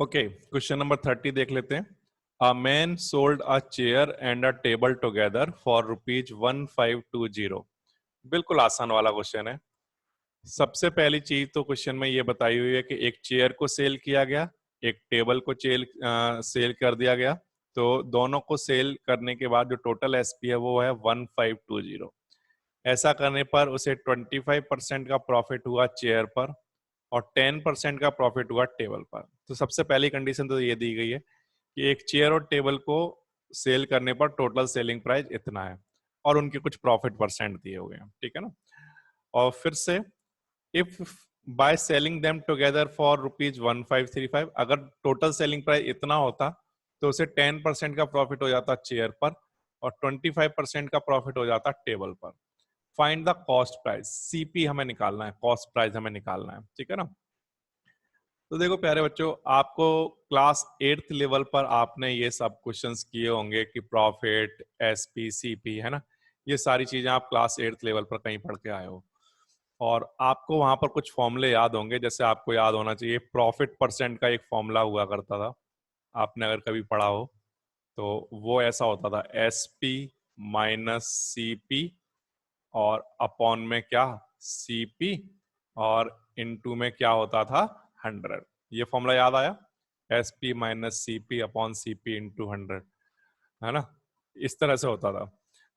Okay, question number 30 देख लेते हैं। A man sold a chair and a table together for ₹1520। बिल्कुल आसान वाला क्वेश्चन है। सबसे पहली चीज तो क्वेश्चन में ये बताई हुई है कि एक चेयर को सेल किया गया, एक टेबल को सेल कर दिया गया। तो दोनों को सेल करने के बाद जो टोटल एसपी है वो है 1520। ऐसा करने पर उसे 25% का प्रॉफिट हुआ चेयर पर और 10% का प्रॉफिट हुआ टेबल पर। तो सबसे पहली कंडीशन तो ये दी गई है कि एक चेयर और टेबल को सेल करने पर टोटल सेलिंग प्राइस इतना है और उनके कुछ प्रॉफिट परसेंट दिए हुए हैं, ठीक है ना। और फिर से if by selling them together for ₹1535, अगर टोटल सेलिंग प्राइस इतना होता तो उसे 10% का प्रॉफिट हो जाता चेयर पर और 25% का प्रॉफिट हो जाता टेबल पर। Find the cost price, CP हमें निकालना है, कॉस्ट प्राइस हमें निकालना है, ठीक है ना। तो देखो प्यारे बच्चों, आपको क्लास 8th लेवल पर आपने ये सब क्वेश्चंस किए होंगे कि प्रॉफिट, एसपी, सीपी, है ना। ये सारी चीजें आप क्लास 8th लेवल पर कहीं पढ़ के आए हो और आपको वहां पर कुछ फॉर्मूले याद होंगे। जैसे आपको याद होना चाहिए प्रॉफिट परसेंट का एक फॉर्मूला हुआ करता था, आपने अगर कभी पढ़ा हो तो वो ऐसा होता था एसपी माइनस सीपी और अपॉन में क्या, सीपी, और इनटू में क्या होता था, 100। ये फॉर्मूला याद आया, S P minus C P upon C P into 100, है ना। इस तरह से होता था।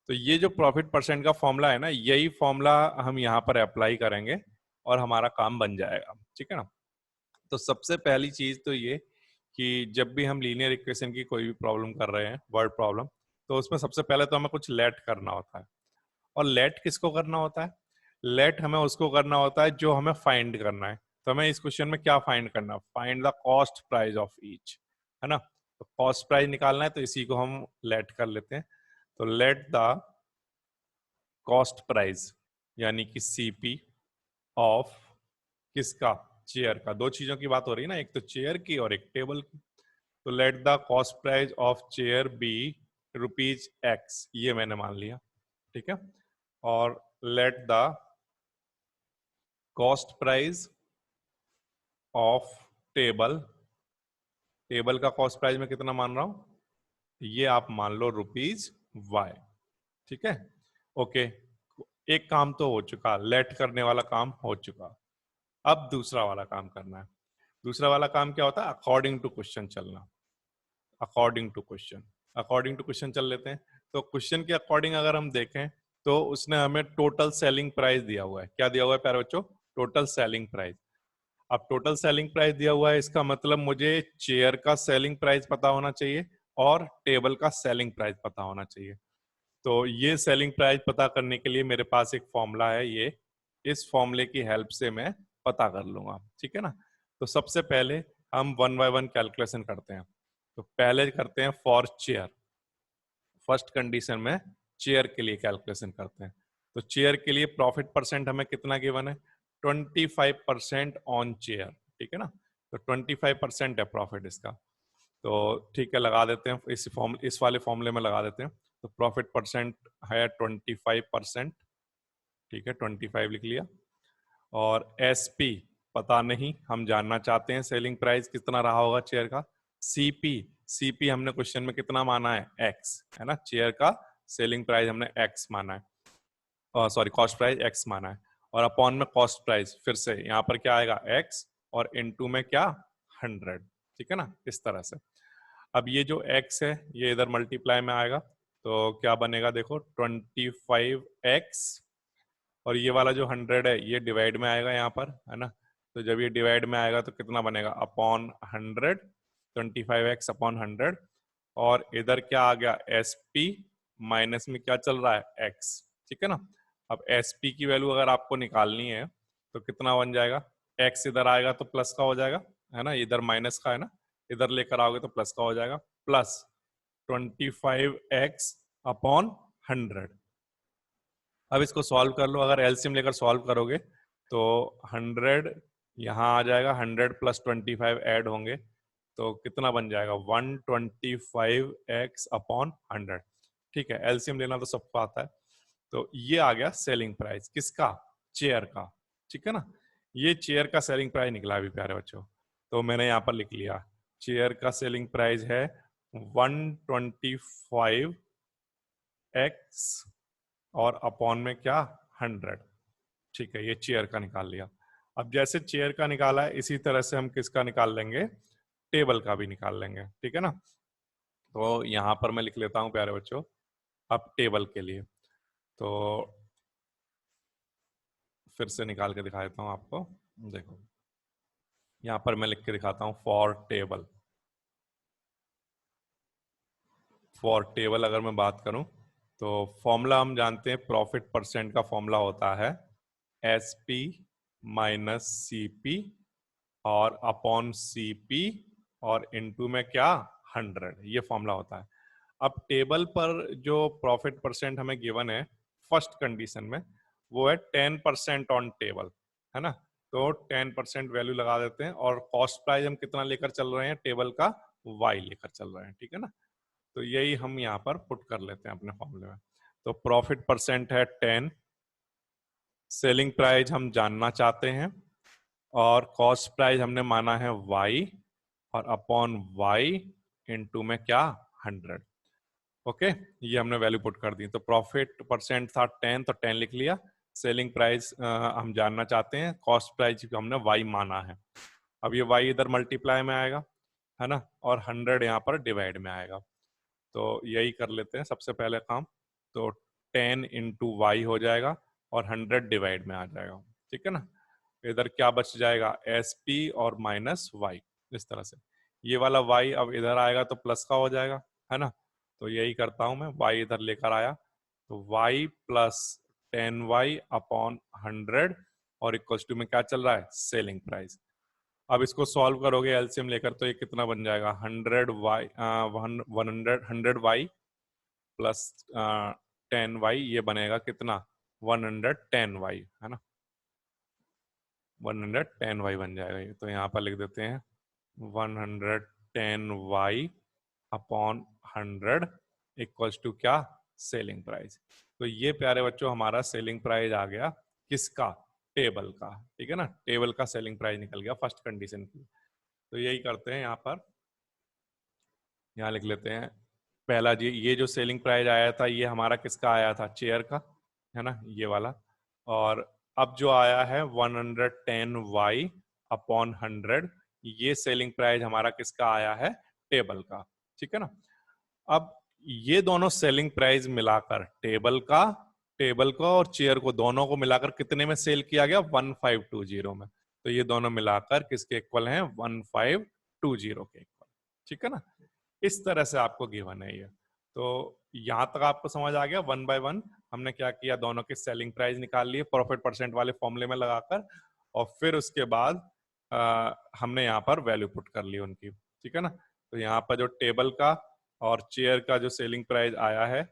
तो ये जो प्रॉफिट परसेंट का फॉर्मूला है ना, यही फॉर्मूला हम यहाँ पर अप्लाई करेंगे और हमारा काम बन जाएगा, ठीक है ना। तो सबसे पहली चीज तो ये कि जब भी हम लीनियर इक्वेशन की कोई भी प्रॉब्लम कर रहे हैं, वर्ड प्रॉब्लम, तो उसमें सबसे पहले तो हमें कुछ लेट करना होता है। और लेट किसको करना होता है? लेट हमें उसको करना होता है जो हमें फाइंड करना है। तो हमें इस क्वेश्चन में क्या फाइंड करना है? Find the cost price of each, है ना। तो कॉस्ट प्राइस निकालना है तो इसी को हम लेट कर लेते हैं। तो लेट द कॉस्ट प्राइस यानी कि सीपी ऑफ किसका, चेयर का। दो चीजों की बात हो रही है ना, एक तो चेयर की और एक टेबल की। तो let the cost price of chair be ₹X, ये मैंने मान लिया, ठीक है। और let the cost price of table, table का कॉस्ट प्राइस में कितना मान रहा हूं, ये आप मान लो ₹Y, ठीक है। ओके, एक काम तो हो चुका, लेट करने वाला काम हो चुका। अब दूसरा वाला काम करना है। दूसरा वाला काम क्या होता है? अकॉर्डिंग टू क्वेश्चन चलना। According to question, according to question चल लेते हैं। तो क्वेश्चन के अकॉर्डिंग अगर हम देखें तो उसने हमें टोटल सेलिंग प्राइस दिया हुआ है। क्या दिया हुआ है प्यारे बच्चों? Total selling price. अब टोटल सेलिंग प्राइस दिया हुआ है, इसका मतलब मुझे चेयर का सेलिंग प्राइस पता होना चाहिए और टेबल का सेलिंग प्राइस पता होना चाहिए। तो ये सेलिंग प्राइस पता करने के लिए मेरे पास एक फॉर्मूला है, ये इस फॉर्मूले की हेल्प से मैं पता कर लूंगा, ठीक है ना। तो सबसे पहले हम वन बाय वन कैलकुलेशन करते हैं। तो पहले करते हैं फॉर चेयर, फर्स्ट कंडीशन में चेयर के लिए कैलकुलेशन करते हैं। तो चेयर के लिए प्रॉफिट परसेंट हमें कितना गिवन है? 25% ऑन चेयर, ठीक है ना। तो 25% है प्रॉफिट इसका। तो ठीक है, लगा देते हैं इस वाले फॉर्मूले में लगा देते हैं। तो प्रॉफिट परसेंट है 25%, ठीक है, 25 लिख लिया। और एसपी पता नहीं, हम जानना चाहते हैं सेलिंग प्राइस कितना रहा होगा चेयर का। सीपी, सीपी हमने क्वेश्चन में कितना माना है? एक्स, है ना। चेयर का सेलिंग प्राइस हमने एक्स माना है, सॉरी कॉस्ट प्राइस एक्स माना है। और अपॉन में कॉस्ट प्राइस, फिर से यहाँ पर क्या आएगा? एक्स, और इनटू में क्या? 100, ठीक है ना, इस तरह से। अब ये जो x है ये इधर मल्टीप्लाई में आएगा तो क्या बनेगा? देखो 25x, और ये वाला जो 100 है ये डिवाइड में आएगा यहाँ पर, है ना। तो जब ये डिवाइड में आएगा तो कितना बनेगा? Upon 100, 25x upon 100। और इधर क्या आ गया? SP, माइनस में क्या चल रहा है? x, ठीक है ना। अब SP की वैल्यू अगर आपको निकालनी है तो कितना बन जाएगा? x इधर आएगा तो प्लस का हो जाएगा, है ना। इधर माइनस का है ना, इधर लेकर आओगे तो प्लस का हो जाएगा, प्लस 25x अपॉन 100। अब इसको सॉल्व कर लो, अगर एलसीएम लेकर सॉल्व करोगे तो 100 यहाँ आ जाएगा, 100 प्लस 25 ऐड होंगे तो कितना बन जाएगा? 125x अपॉन 100, ठीक है। एलसीएम लेना तो सबको आता है। तो ये आ गया सेलिंग प्राइस किसका? चेयर का, ठीक है ना। ये चेयर का सेलिंग प्राइस निकला अभी प्यारे बच्चों। तो मैंने यहाँ पर लिख लिया चेयर का सेलिंग प्राइस है 125x और अपॉन में क्या 100। ठीक है, ये चेयर का निकाल लिया। अब जैसे चेयर का निकाला है इसी तरह से हम किसका निकाल लेंगे, टेबल का भी निकाल लेंगे। ठीक है ना, तो यहां पर मैं लिख लेता हूं प्यारे बच्चों, अब टेबल के लिए तो फिर से निकाल के दिखा देता हूं आपको। देखो यहां पर मैं लिख के दिखाता हूं फॉर टेबल। फॉर टेबल अगर मैं बात करूं तो फॉर्मूला हम जानते हैं, प्रॉफिट परसेंट का फॉर्मूला होता है SP माइनस CP और अपॉन CP और इनटू में क्या 100, ये फॉर्मूला होता है। अब टेबल पर जो प्रॉफिट परसेंट हमें गिवन है फर्स्ट कंडीशन में वो है 10% ऑन टेबल, है ना, तो 10% वैल्यू लगा देते हैं और कॉस्ट प्राइस हम कितना लेकर चल रहे हैं, टेबल का Y लेकर चल रहे हैं। ठीक है ना, तो यही हम यहाँ पर पुट कर लेते हैं अपने फॉर्मूले में। तो प्रॉफिट परसेंट है 10, सेलिंग प्राइस हम जानना चाहते हैं और कॉस्ट प्राइस हमने माना है Y और अपॉन Y इनटू में क्या 100। ओके, ये हमने वैल्यू पुट कर दी। तो प्रॉफिट परसेंट था 10 तो 10 लिख लिया, सेलिंग प्राइस हम जानना चाहते हैं, कॉस्ट प्राइस हमने Y माना है। अब ये Y इधर मल्टीप्लाई में आएगा, है ना, और 100 यहाँ पर डिवाइड में आएगा। तो यही कर लेते हैं सबसे पहले काम। तो 10 इंटू वाई हो जाएगा और 100 डिवाइड में आ जाएगा। ठीक है ना, इधर क्या बच जाएगा, SP और माइनस वाई, इस तरह से। ये वाला y अब इधर आएगा तो प्लस का हो जाएगा, है ना, तो यही करता हूं मैं, y इधर लेकर आया तो y प्लस 10y अपॉन 100 और इक्वल्स टू में क्या चल रहा है, सेलिंग प्राइस। अब इसको सॉल्व करोगे एलसीएम लेकर तो ये कितना बन जाएगा, 100y 100y प्लस 10y, ये बनेगा कितना 110y, है ना, 110y बन जाएगा ये। तो यहाँ पर लिख देते हैं 110y अपॉन 100 इक्वल्स टू क्या, सेलिंग प्राइस। तो ये प्यारे बच्चों हमारा सेलिंग प्राइस आ गया, किसका, टेबल का। ठीक है ना, टेबल का सेलिंग प्राइस निकल गया फर्स्ट कंडीशन की। तो यही करते हैं यहाँ पर, यहाँ लिख लेते हैं पहला जी, ये जो सेलिंग प्राइस आया था ये हमारा किसका आया था, चेयर का, है ना, ये वाला। और अब जो आया है 110y अपॉन 100, ये सेलिंग प्राइस हमारा किसका आया है, टेबल का। ठीक है ना, अब ये दोनों सेलिंग प्राइस मिलाकर टेबल का और चेयर को दोनों को मिलाकर कितने में सेल किया गया, 1520 में। तो ये दोनों मिलाकर किसके इक्वल हैं, 1520 के इक्वल। ठीक है ना, इस तरह से आपको गिवन है ये। तो यहां तक आपको समझ आ गया, वन बाय वन हमने क्या किया, दोनों के सेलिंग प्राइस निकाल लिए प्रॉफिट परसेंट वाले फॉर्मूले में लगाकर, और फिर उसके बाद हमने यहाँ पर वैल्यू पुट कर ली उनकी। ठीक है ना, तो यहाँ पर जो टेबल का और चेयर का जो सेलिंग प्राइस आया है,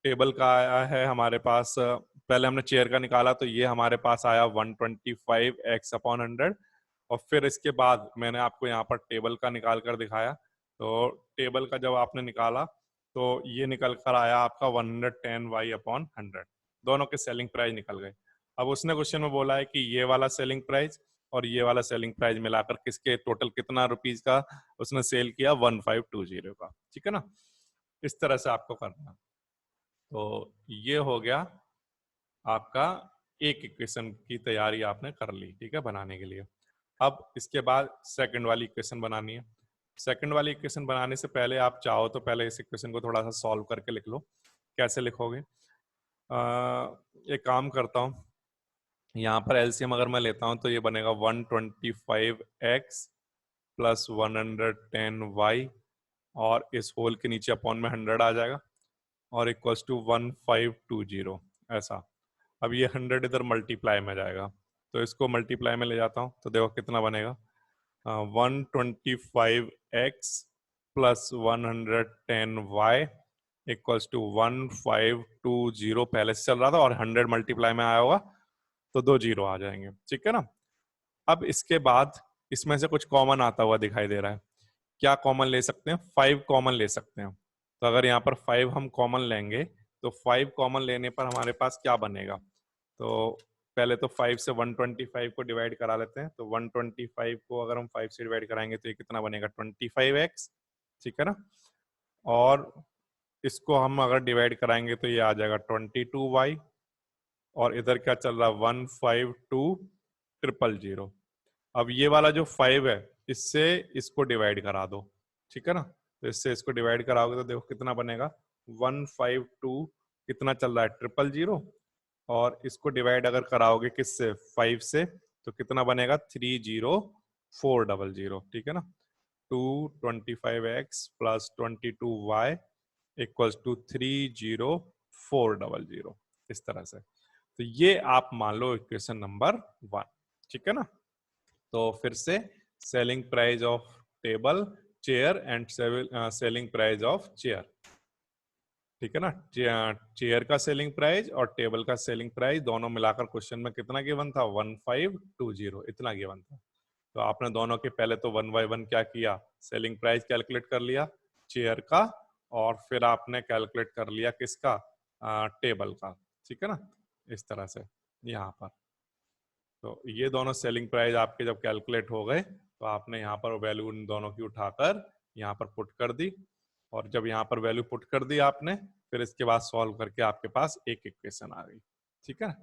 टेबल का आया है हमारे पास, पहले हमने चेयर का निकाला तो ये हमारे पास आया 125x अपॉन 100, और फिर इसके बाद मैंने आपको यहाँ पर टेबल का निकाल कर दिखाया। तो टेबल का जब आपने निकाला तो ये निकल कर आया आपका 110y अपॉन 100, दोनों के सेलिंग प्राइस निकल गए। अब उसने क्वेश्चन में बोला है कि ये वाला सेलिंग प्राइस और ये वाला सेलिंग प्राइस मिलाकर किसके टोटल कितना रुपीज का उसने सेल किया, 1520 का। ठीक है ना, इस तरह से आपको करना। तो ये हो गया आपका, एक इक्वेशन की तैयारी आपने कर ली, ठीक है, बनाने के लिए। अब इसके बाद सेकंड वाली इक्वेशन बनानी है। सेकंड वाली इक्वेशन बनाने से पहले आप चाहो तो पहले इस इक्वेशन को थोड़ा सा सॉल्व करके लिख लो। कैसे लिखोगे, एक काम करता हूँ, यहाँ पर एलसीएम अगर मैं लेता हूँ तो ये बनेगा 125x प्लस 110y और इस होल के नीचे अपॉन में 100 आ जाएगा और इक्वल्स टू 1520 ऐसा। अब ये 100 इधर मल्टीप्लाई में जाएगा तो इसको मल्टीप्लाई में ले जाता हूँ तो देखो कितना बनेगा, 125x plus 110y equals to 1520 पहले से चल रहा था और 100 मल्टीप्लाई में आया होगा तो 2 जीरो आ जाएंगे। ठीक है ना, अब इसके बाद इसमें से कुछ कॉमन आता हुआ दिखाई दे रहा है, क्या कॉमन ले सकते हैं, 5 कॉमन ले सकते हैं। तो अगर यहाँ पर 5 हम कॉमन लेंगे तो 5 कॉमन लेने पर हमारे पास क्या बनेगा, तो पहले तो 5 से 125 को डिवाइड करा लेते हैं। तो 125 को अगर हम 5 से डिवाइड कराएंगे तो ये कितना बनेगा 25x, ठीक है ना। और इसको हम अगर डिवाइड कराएंगे तो ये आ जाएगा 22y। और इधर क्या चल रहा है 152,000। अब ये वाला जो 5 है इससे इसको डिवाइड करा दो, ठीक है ना। तो इससे इसको डिवाइड कराओगे तो देखो कितना बनेगा 152 कितना चल रहा है 000। और इसको डिवाइड अगर कराओगे किससे 5 से तो कितना बनेगा 30400, ठीक है ना। 225x plus 22y equals to 30400, इस तरह से। तो ये आप मान लो इक्वेशन नंबर 1, ठीक है ना। तो फिर से selling price of table chair and selling price of chair, ठीक है ना। चेयर का सेलिंग प्राइस और टेबल का सेलिंग प्राइस दोनों मिलाकर क्वेश्चन में कितना गिवन था 1520, इतना गिवन था। तो आपने दोनों के पहले तो 1 बाय 1 क्या किया, सेलिंग प्राइस कैलकुलेट कर लिया चेयर का, और फिर आपने कैलकुलेट कर लिया किसका, टेबल का, ठीक है ना, इस तरह से यहाँ पर। तो ये दोनों सेलिंग प्राइस आपके जब कैलकुलेट हो गए तो आपने यहाँ पर वैल्यू उन दोनों की उठाकर यहाँ पर पुट कर दी। और जब यहाँ पर वैल्यू पुट कर दी आपने, फिर इसके बाद सॉल्व करके आपके पास एक इक्वेशन आ गई, ठीक है।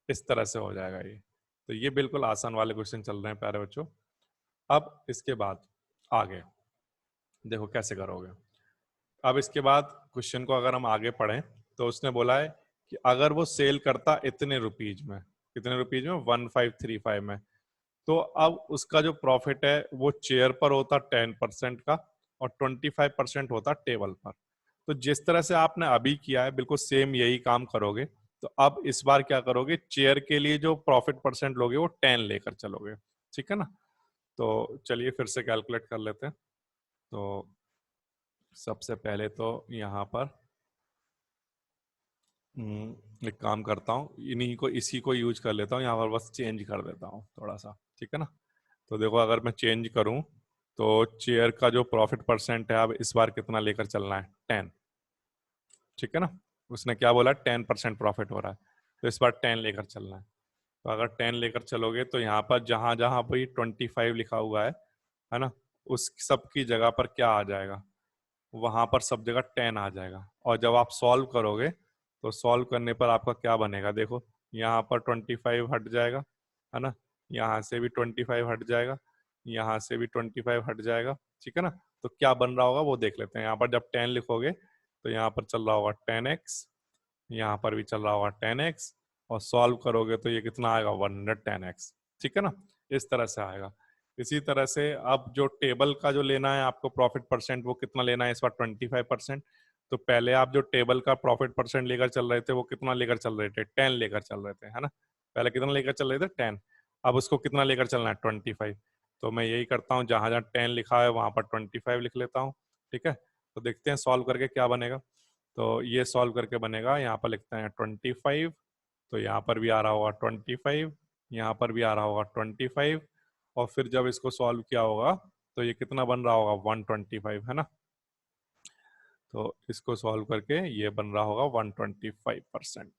इस तरह से हो जाएगा ये। तो ये बिल्कुल आसान वाले क्वेश्चन चल रहे हैं प्यारे बच्चों। अब इसके बाद आगे देखो कैसे करोगे। अब इसके बाद क्वेश्चन को अगर हम आगे पढ़ें तो उसने बोला है कि अगर वो सेल करता इतने रुपीज में, कितने रुपीज में 1535 में, तो अब उसका जो प्रॉफिट है वो चेयर पर होता 10% का और 25% होता टेबल पर। तो जिस तरह से आपने अभी किया है बिल्कुल सेम यही काम करोगे। तो अब इस बार क्या करोगे, चेयर के लिए जो प्रॉफिट परसेंट लोगे वो 10 लेकर चलोगे, ठीक है ना। तो चलिए फिर से कैलकुलेट कर लेते हैं। तो सबसे पहले तो यहाँ पर एक काम करता हूँ, इन्हीं को इसी को यूज कर लेता हूँ, यहाँ पर बस चेंज कर देता हूँ थोड़ा सा, ठीक है ना। तो देखो अगर मैं चेंज करूँ तो चेयर का जो प्रॉफिट परसेंट है अब इस बार कितना लेकर चलना है 10, ठीक है ना। उसने क्या बोला 10% प्रॉफिट हो रहा है, तो इस बार 10 लेकर चलना है। तो अगर 10 लेकर चलोगे तो यहाँ पर जहां जहां भाई 25 लिखा हुआ है ना, उस सब की जगह पर क्या आ जाएगा, वहां पर सब जगह 10 आ जाएगा। और जब आप सॉल्व करोगे तो सॉल्व करने पर आपका क्या बनेगा, देखो यहाँ पर 25 हट जाएगा, है ना, यहाँ से भी 25 हट जाएगा, यहाँ से भी 25 हट जाएगा, ठीक है ना। तो क्या बन रहा होगा वो देख लेते हैं। यहाँ पर जब 10 लिखोगे तो यहाँ पर चल रहा होगा 10x, यहाँ पर भी चल रहा होगा 10x, और सॉल्व करोगे तो ये कितना आएगा 110x, ठीक है ना। इस तरह से आएगा। इसी तरह से अब जो टेबल का जो लेना है आपको प्रॉफिट परसेंट, वो कितना लेना है इस बार 25%। तो पहले आप जो टेबल का प्रॉफिट परसेंट लेकर चल रहे थे वो कितना लेकर चल रहे थे 10 लेकर चल रहे थे, है ना। पहले कितना लेकर चल रहे थे 10, अब उसको कितना लेकर चलना है 25। तो मैं यही करता हूँ, जहां जहां 10 लिखा है वहां पर 25 लिख लेता हूँ, ठीक है। तो देखते हैं सॉल्व करके क्या बनेगा। तो ये सॉल्व करके बनेगा, यहाँ पर लिखते हैं 25, तो यहाँ पर भी आ रहा होगा 25, यहाँ पर भी आ रहा होगा 25, और फिर जब इसको सॉल्व किया होगा तो ये कितना बन रहा होगा 125, है ना। तो इसको सॉल्व करके ये बन रहा होगा 125%,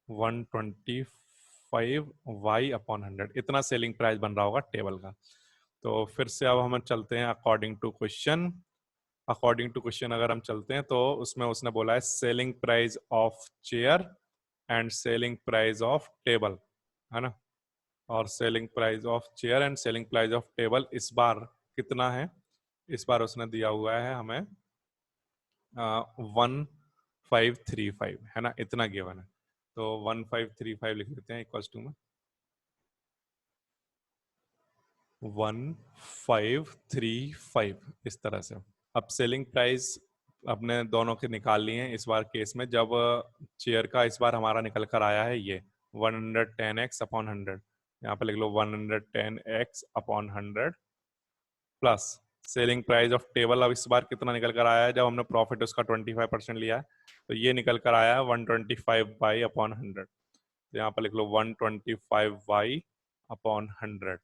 125y/100, इतना सेलिंग प्राइस बन रहा होगा टेबल का। तो फिर से अब हम चलते हैं according to question. According to question अगर हम चलते हैं तो उसमें उसने बोला है selling price of chair and selling price of table, है ना। और selling price of chair and selling price of table इस बार कितना है, इस बार उसने दिया हुआ है हमें 1535, है ना, इतना गिवन है। तो 1535 लिख लेते हैं इक्वल्स टू में 1535, इस तरह से। अब सेलिंग प्राइस अपने दोनों के निकाल लिए हैं इस बार केस में। जब चेयर का इस बार हमारा निकल कर आया है ये 110x/100, यहाँ पे लिख लो 110x/100 plus selling price of table. अब इस बार कितना निकल कर आया है, जब हमने प्रॉफिट उसका 25% लिया है तो ये निकल कर आया है 125y/100। तो यहाँ पर लिख लो 125y/100,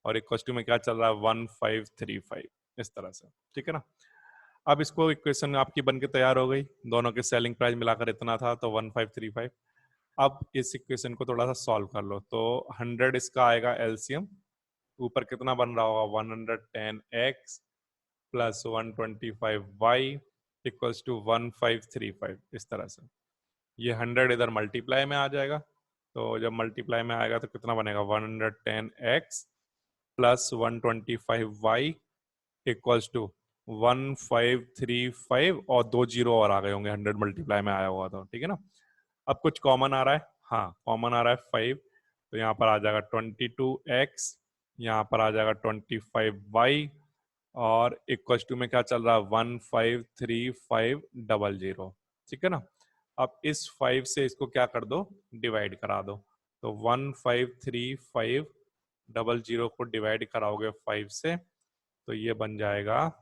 और इक्वल में क्या चल रहा है 1535, इस तरह से, ठीक है ना। अब इसको इक्वेशन आपकी बनके तैयार हो गई, दोनों के सेलिंग प्राइस मिलाकर इतना था तो 1535। अब इस इक्वेशन को थोड़ा सा सॉल्व कर लो। तो 100 इसका आएगा एलसीएम, ऊपर कितना बन रहा होगा 110x plus 125y equals to 1535, इस तरह से। ये 100 इधर मल्टीप्लाई में आ जाएगा, तो जब मल्टीप्लाई में आएगा तो कितना बनेगा 110x plus 125y equals to 1535, और 2 जीरो और आ गए होंगे 100 मल्टीप्लाई में आया हुआ, तो ठीक है ना। अब कुछ कॉमन आ रहा है, हाँ कॉमन आ रहा है 5, तो यहाँ पर आ जाएगा 22x, यहाँ पर आ जाएगा 25y, और इक्वल टू में क्या चल रहा है 153500, ठीक है ना। अब इस 5 से इसको क्या कर दो, डिवाइड करा दो। तो 153500 को डिवाइड कराओगे 5 से, तो ये बन जाएगा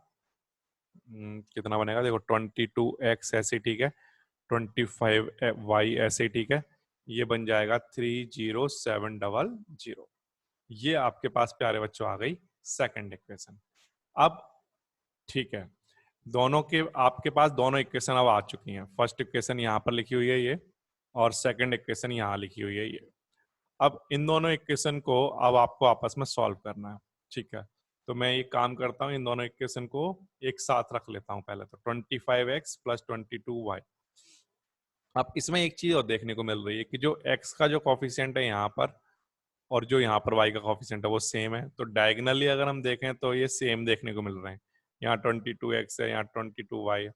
कितना बनेगा, देखो 22x ऐसे ठीक है, 25y ऐसे ठीक है, ये बन जाएगा 30700। ये आपके पास प्यारे बच्चों आ गई सेकंड इक्वेशन। अब ठीक है, दोनों के आपके पास दोनों इक्वेशन अब आ चुकी हैं। फर्स्ट इक्वेशन यहाँ पर लिखी हुई है ये, और सेकंड इक्वेशन यहाँ लिखी हुई है ये। अब इन दोनों इक्वेशन को अब आपको आपस में सॉल्व करना है, ठीक है। तो मैं एक काम करता हूँ, इन दोनों इक्वेशन को एक साथ रख लेता हूँ पहले। तो 25x प्लस 22y। अब इसमें एक चीज और देखने को मिल रही है कि जो x का जो कॉफिशिएंट है यहाँ पर, और जो यहाँ पर y का कॉफिशिएंट है वो सेम है। तो डायगनली अगर हम देखें तो ये सेम देखने को मिल रहे हैं। यहाँ 22x है, यहाँ 22y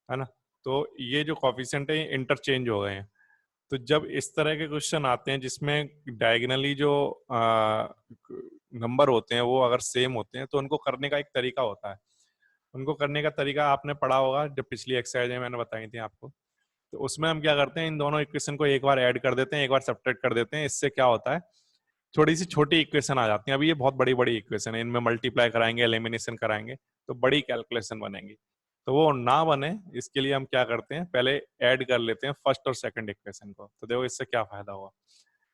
है ना। तो ये जो कॉफिशिएंट है ये इंटरचेंज हो गए हैं। तो जब इस तरह के क्वेश्चन आते हैं जिसमें डायगनली जो नंबर होते हैं वो अगर सेम होते हैं, तो उनको करने का एक तरीका होता है। उनको करने का तरीका आपने पढ़ा होगा, जब पिछली एक्सरसाइज में मैंने बताई थी आपको। तो उसमें हम क्या करते हैं, इन दोनों इक्वेशन को एक बार ऐड कर देते हैं, एक बार सब्ट्रैक्ट कर देते हैं। इससे क्या होता है, थोड़ी सी छोटी इक्वेशन आ जाती है। अभी ये बहुत बड़ी बड़ी इक्वेशन है, इनमें मल्टीप्लाई कराएंगे, एलिमिनेशन कराएंगे, तो बड़ी कैलकुलेशन बनेंगी। तो वो ना बने इसके लिए हम क्या करते हैं, पहले ऐड कर लेते हैं फर्स्ट और सेकंड इक्वेशन को। तो देखो इससे क्या फायदा हुआ,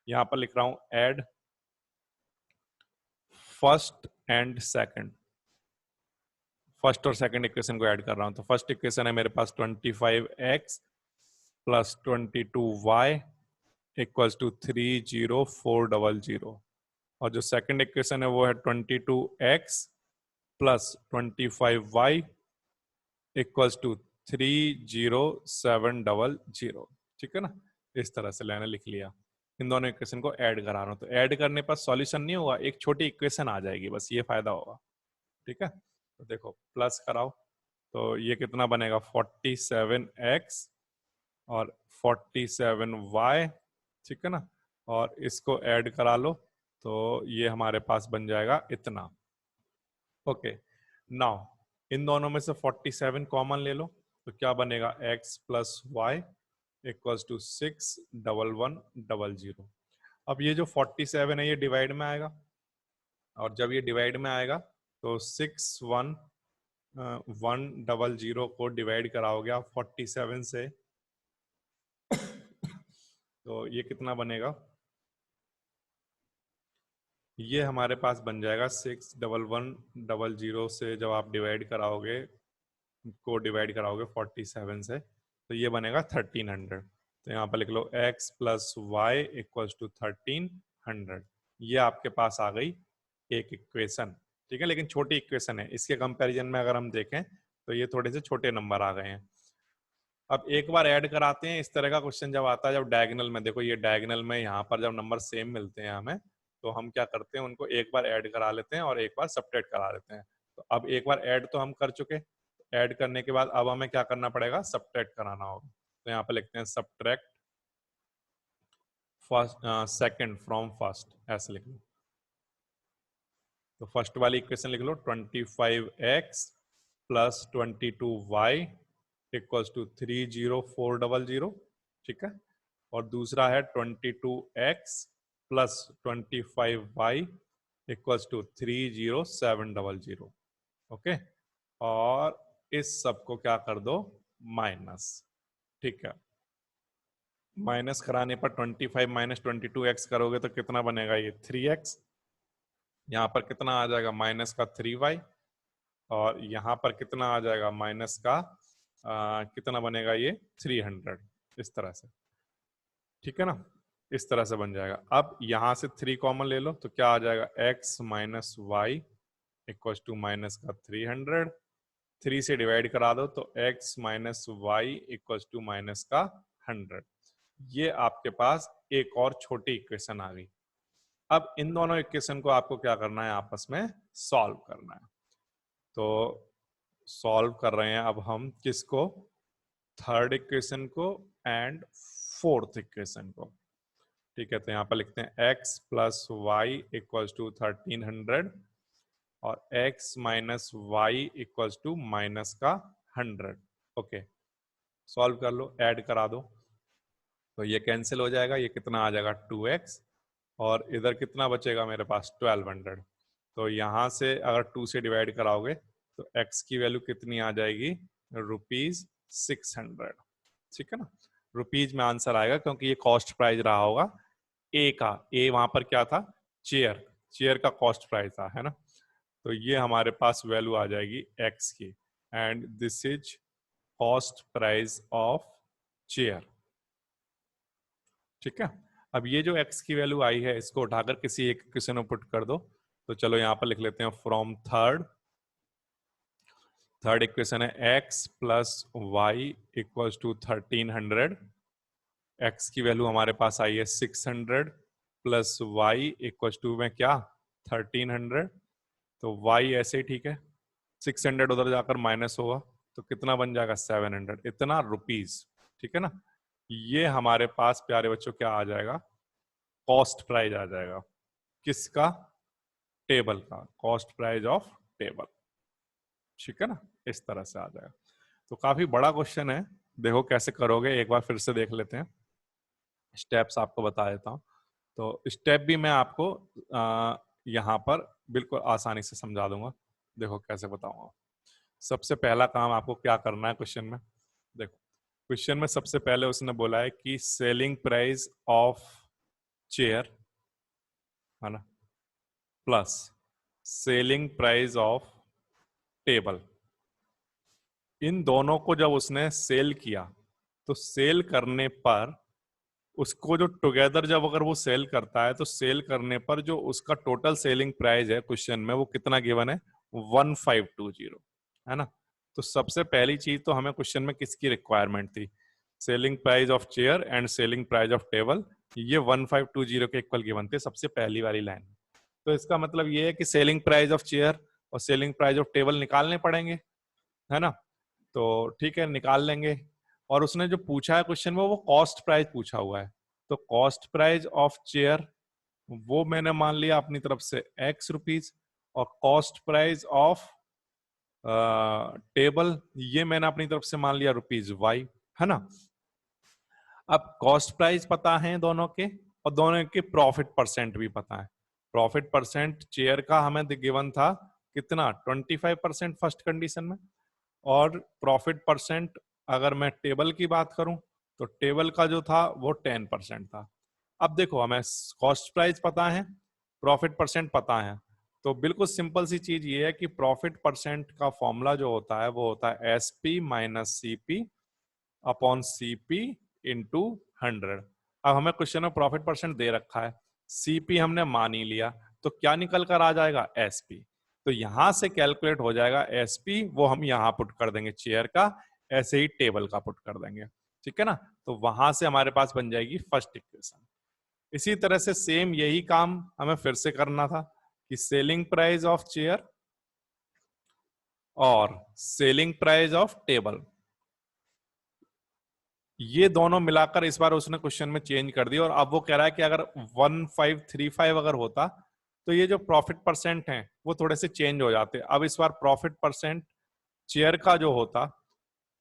यहाँ पर लिख रहा हूं add first and second. First और सेकंड इक्वेशन को ऐड कर रहा हूं। तो फर्स्ट इक्वेशन है मेरे पास 25x plus 22y equals to 30400, और जो सेकंड इक्वेशन है वो है 22x plus 25y equals to 30700, ठीक है ना। इस तरह से मैंने लिख लिया। इन दोनों इक्वेशन को ऐड करा रहा हूं, तो ऐड करने पर सॉल्यूशन नहीं होगा, एक छोटी इक्वेशन आ जाएगी, बस ये फायदा होगा, ठीक है। तो देखो प्लस कराओ, तो ये कितना बनेगा 47x और 47y, ठीक है ना। और इसको ऐड करा लो, तो ये हमारे पास बन जाएगा इतना। ओके, नाउ इन दोनों में से 47 कॉमन ले लो, तो क्या बनेगा x plus Y equals to 61100। अब ये जो 47 है ये डिवाइड में आएगा, और जब ये डिवाइड में आएगा तो 61100 को डिवाइड कराओगे आप 47 से, तो ये कितना बनेगा, ये हमारे पास बन जाएगा 61100 से जब आप डिवाइड कराओगे, को डिवाइड कराओगे 47 से, तो ये बनेगा 1300। तो यहाँ पर लिख लो x plus Y equals to 1300। ये आपके पास आ गई एक इक्वेशन, ठीक है। लेकिन छोटी इक्वेशन है, इसके कंपैरिजन में अगर हम देखें तो ये थोड़े से छोटे नंबर आ गए हैं। अब एक बार ऐड कराते हैं, इस तरह का क्वेश्चन जब आता है, जब डायगोनल में, देखो ये डायगोनल में यहाँ पर जब नंबर सेम मिलते हैं हमें, तो हम क्या करते हैं, उनको एक बार ऐड करा लेते हैं और एक बार सब्ट्रैक्ट करा लेते हैं। तो अब एक बार ऐड तो हम कर चुके, ऐड करने के बाद अब हमें क्या करना पड़ेगा, सब्ट्रैक्ट कराना होगा। तो यहाँ पर लिखते हैं subtract first second from first, ऐसे लिख लो। तो फर्स्ट वाली इक्वेशन लिख लो 25x plus 22y equals to 30400, ठीक है। और दूसरा है 22x plus 25y equals to 30700, okay. और इस सब को क्या कर दो, माइनस, ठीक है। माइनस कराने पर 25 माइनस 22x करोगे तो कितना बनेगा, ये 3x। यहाँ पर कितना आ जाएगा, माइनस का 3y, और यहाँ पर कितना आ जाएगा, माइनस का कितना बनेगा, ये 300, इस तरह से, ठीक है ना, इस तरह से बन जाएगा। अब यहां से 3 कॉमन ले लो तो क्या आ जाएगा, x minus Y equal to minus का 300, 3 से डिवाइड करा दो तो x minus Y equal to minus का 100। ये आपके पास एक और छोटी इक्वेशन आ गई। अब इन दोनों इक्वेशन को आपको क्या करना है, आपस में सॉल्व करना है। तो सॉल्व कर रहे हैं अब हम किसको, थर्ड इक्वेशन को एंड फोर्थ इक्वेशन को। ठीक है, तो यहाँ पर लिखते हैं x plus Y equal to 1300 और x minus Y equal to minus का 100। ओके, सॉल्व कर लो, ऐड करा दो तो ये कैंसिल हो जाएगा, ये कितना आ जाएगा 2x और इधर कितना बचेगा मेरे पास 1200। तो यहाँ से अगर 2 से डिवाइड कराओगे तो x की वैल्यू कितनी आ जाएगी, ₹600। ठीक है ना, रुपीज में आंसर आएगा क्योंकि ये कॉस्ट प्राइस रहा होगा ए का। ए वहां पर क्या था, चेयर, चेयर का कॉस्ट प्राइस था, है ना। तो ये हमारे पास वैल्यू आ जाएगी x की, and this is cost price of chair. ठीक है, अब ये जो x की वैल्यू आई है इसको उठाकर किसी एक इक्वेशन में पुट कर दो। तो चलो यहाँ पर लिख लेते हैं फ्रॉम थर्ड इक्वेशन है x plus Y equal to 1300। x की वैल्यू हमारे पास आई है 600 प्लस वाई इक्वल टू में क्या 1300। तो y ऐसे ही ठीक है, 600 उधर जाकर माइनस होगा तो कितना बन जाएगा 700, इतना रुपीज। ठीक है ना, ये हमारे पास प्यारे बच्चों क्या आ जाएगा, कॉस्ट प्राइस आ जाएगा। किसका, टेबल का, कॉस्ट प्राइस ऑफ टेबल। ठीक है ना, इस तरह से आ जाएगा। तो काफी बड़ा क्वेश्चन है, देखो कैसे करोगे, एक बार फिर से देख लेते हैं, स्टेप्स आपको बता देता हूँ। तो स्टेप भी मैं आपको यहाँ पर बिल्कुल आसानी से समझा दूंगा, देखो कैसे बताऊंगा। सबसे पहला काम आपको क्या करना है क्वेश्चन में, देखो क्वेश्चन में सबसे पहले उसने बोला है कि सेलिंग प्राइस ऑफ चेयर, है ना, plus selling price of table, इन दोनों को जब उसने सेल किया तो सेल करने पर उसको जो टुगेदर जब अगर वो सेल करता है तो सेल करने पर जो उसका टोटल सेलिंग प्राइस है क्वेश्चन में वो कितना गिवन है, 1520, है ना। तो सबसे पहली चीज तो हमें क्वेश्चन में किसकी रिक्वायरमेंट थी, selling price of chair and selling price of table, ये 1520 के इक्वल गिवन थे सबसे पहली वाली लाइन। तो इसका मतलब ये है कि सेलिंग प्राइस ऑफ चेयर और सेलिंग प्राइस ऑफ टेबल निकालने पड़ेंगे, है ना। तो ठीक है, निकाल लेंगे। और उसने जो पूछा है क्वेश्चन में वो कॉस्ट प्राइस पूछा हुआ है, तो कॉस्ट प्राइस ऑफ चेयर वो मैंने मान लिया अपनी तरफ से x रुपीज, और कॉस्ट प्राइस ऑफ टेबल ये मैंने अपनी तरफ से मान लिया ₹y, है ना। अब कॉस्ट प्राइस पता है दोनों के, और दोनों के प्रॉफिट परसेंट भी पता है। प्रॉफिट परसेंट चेयर का हमें गिवन था कितना, 25% फर्स्ट कंडीशन में, और प्रॉफिट परसेंट अगर मैं टेबल की बात करूं तो टेबल का जो था वो 10% था। अब देखो हमें कॉस्ट प्राइस पता है, प्रॉफिट परसेंट पता है, तो बिल्कुल सिंपल सी चीज ये है कि प्रॉफिट परसेंट का फॉर्मूला जो होता है वो होता है SP minus CP upon CP into 100। अब हमें क्वेश्चन में प्रॉफिट परसेंट दे रखा है, CP हमने मान ही लिया, तो क्या निकल कर आ जाएगा, SP। तो यहां से कैलकुलेट हो जाएगा SP, वो हम यहां पुट कर देंगे चेयर का, ऐसे ही टेबल का पुट कर देंगे। ठीक है ना, तो वहां से हमारे पास बन जाएगी फर्स्ट इक्वेशन। इसी तरह से सेम यही काम हमें फिर से करना था कि सेलिंग प्राइस ऑफ चेयर और सेलिंग प्राइस ऑफ टेबल, ये दोनों मिलाकर इस बार उसने क्वेश्चन में चेंज कर दिया, और अब वो कह रहा है कि अगर 1535 अगर होता तो ये जो प्रॉफिट परसेंट है वो थोड़े से चेंज हो जाते। अब इस बार प्रॉफिट परसेंट चेयर का जो होता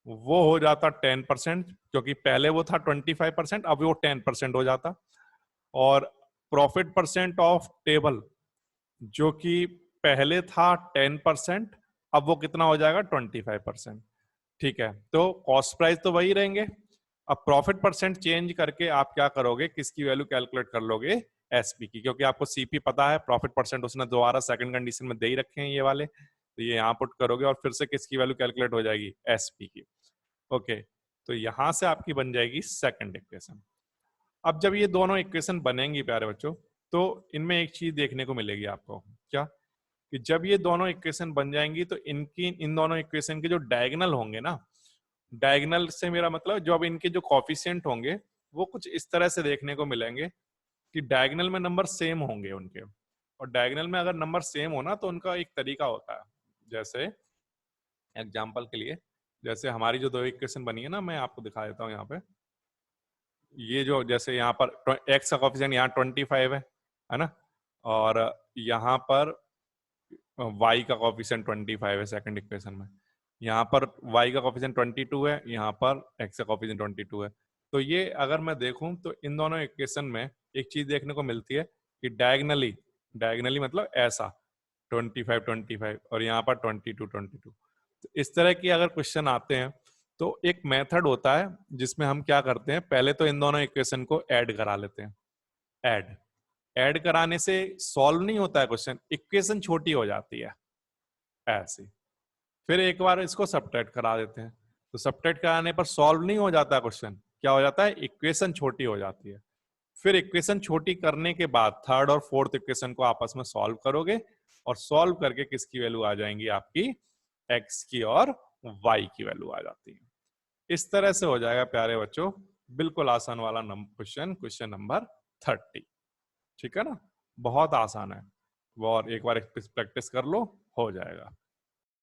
वो हो जाता 10%, क्योंकि पहले वो था 25%, अब वो 10% हो जाता। और प्रॉफिट परसेंट ऑफ टेबल जो कि पहले था 10%, अब वो कितना हो जाएगा 25%। ठीक है, तो कॉस्ट प्राइस तो वही रहेंगे। अब प्रॉफिट परसेंट चेंज करके आप क्या करोगे, किसकी वैल्यू कैलकुलेट कर लोगे, एसपी की, क्योंकि आपको सीपी पता है, प्रॉफिट परसेंट उसने दोबारा सेकंड कंडीशन में दे ही रखे हैं ये वाले, तो ये यहाँ पुट करोगे और फिर से किसकी वैल्यू कैलकुलेट हो जाएगी, एसपी की। ओके, तो यहां से आपकी बन जाएगी सेकंड इक्वेशन। अब जब ये दोनों इक्वेशन बनेंगी प्यारे बच्चों, तो इनमें एक चीज देखने को मिलेगी आपको, क्या, कि जब ये दोनों इक्वेशन बन जाएंगी तो इन दोनों इक्वेशन के जो डायगोनल होंगे ना, डायगोनल से मेरा मतलब जो अब इनके जो कॉफिशिएंट होंगे वो कुछ इस तरह से देखने को मिलेंगे कि डायगोनल में नंबर सेम होंगे उनके। और डायगोनल में अगर नंबर सेम हो ना तो उनका एक तरीका होता है, जैसे एग्जांपल के लिए, जैसे हमारी जो दो इक्वेशन बनी है ना, मैं आपको दिखा देता हूँ यहाँ पे। ये जो जैसे यहाँ पर एक्स का कॉफिशिएंट यहाँ 25 है ना, और यहाँ पर y का कॉफिशिएंट 25 है सेकंड इक्वेशन में, यहाँ पर y का कॉफिशिएंट 22 है, यहाँ पर x का कॉफिशिएंट 22 है। तो ये अगर मैं देखूं तो इन दोनों इक्वेशन में एक चीज देखने को मिलती है कि डायगनली, डायगनली मतलब ऐसा 25 25 और यहाँ पर 22 22। तो इस तरह की अगर क्वेश्चन आते हैं तो एक मेथड होता है जिसमें हम क्या करते हैं, पहले तो इन दोनों इक्वेशन को ऐड करा लेते हैं। ऐड ऐड कराने से सॉल्व नहीं होता है क्वेश्चन, इक्वेशन छोटी हो जाती है ऐसे। फिर एक बार इसको सबट्रैक्ट करा देते हैं, तो सबट्रैक्ट कराने पर सॉल्व नहीं हो जाता क्वेश्चन, क्या हो जाता है, इक्वेशन छोटी हो जाती है। फिर इक्वेशन छोटी करने के बाद थर्ड और फोर्थ इक्वेशन को आपस में सॉल्व करोगे, और सॉल्व करके किसकी वैल्यू आ जाएंगी, आपकी एक्स की और वाई की वैल्यू आ जाती है। इस तरह से हो जाएगा प्यारे बच्चों, बिल्कुल आसान वाला क्वेश्चन, क्वेश्चन नंबर 30। ठीक है ना, बहुत आसान है वो, और एक बार प्रैक्टिस कर लो, हो जाएगा।